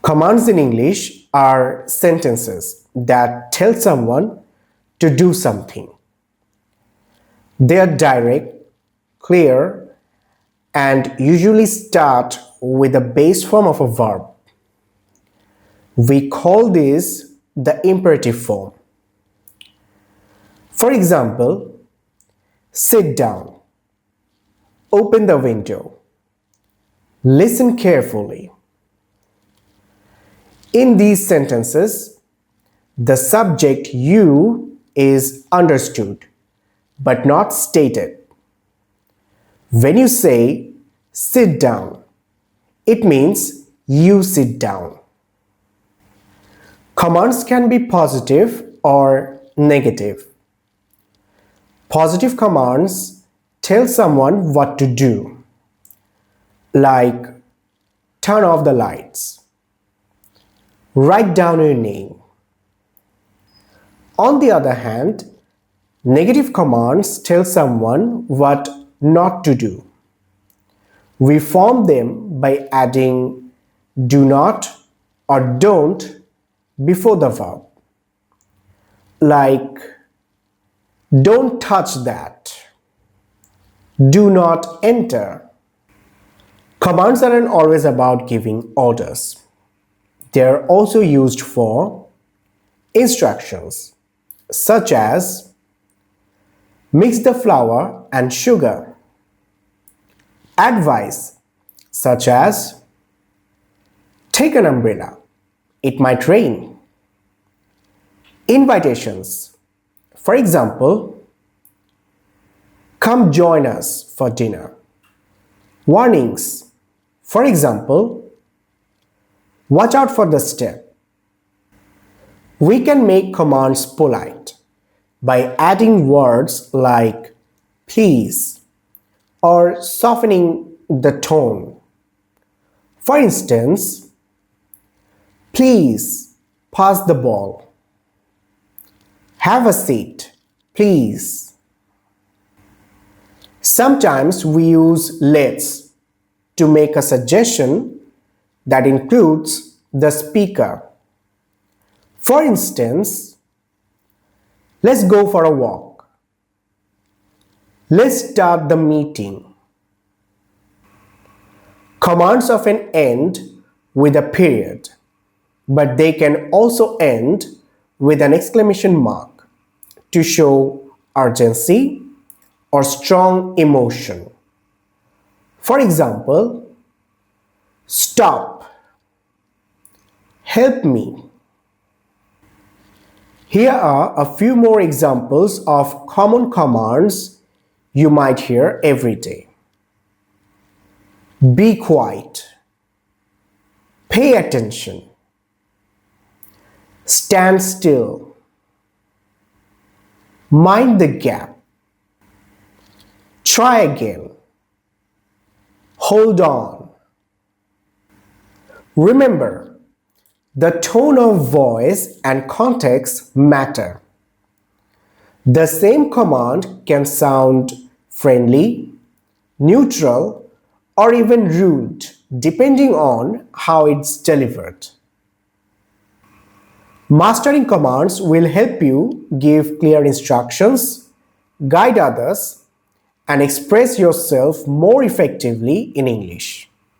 Commands in English are sentences that tell someone to do something. They are direct, clear, and usually start with the base form of a verb. We call this the imperative form. For example, sit down, open the window, listen carefully. In these sentences, the subject you is understood but not stated. When you say sit down, it means you sit down. Commands can be positive or negative. Positive commands tell someone what to do, like turn off the lights, write down your name. On the other hand, negative commands tell someone what not to do. We form them by adding do not or don't before the verb, like don't touch that, do not enter. Commands aren't always about giving orders. They are also used for instructions, such as mix the flour and sugar. Advice, such as take an umbrella, it might rain. Invitations, for example, come join us for dinner. Warnings, for example, watch out for the step. We can make commands polite by adding words like please or softening the tone. For instance, please pass the ball. Have a seat, please. Sometimes we use let's to make a suggestion that includes the speaker. For instance, let's go for a walk. Let's start the meeting. Commands often end with a period, but they can also end with an exclamation mark to show urgency or strong emotion. For example, stop, help me. Here are a few more examples of common commands you might hear every day. Be quiet, pay attention, stand still, mind the gap, try again, hold on. Remember, the tone of voice and context matter. The same command can sound friendly, neutral, or even rude, depending on how it's delivered. Mastering commands will help you give clear instructions, guide others, and express yourself more effectively in English.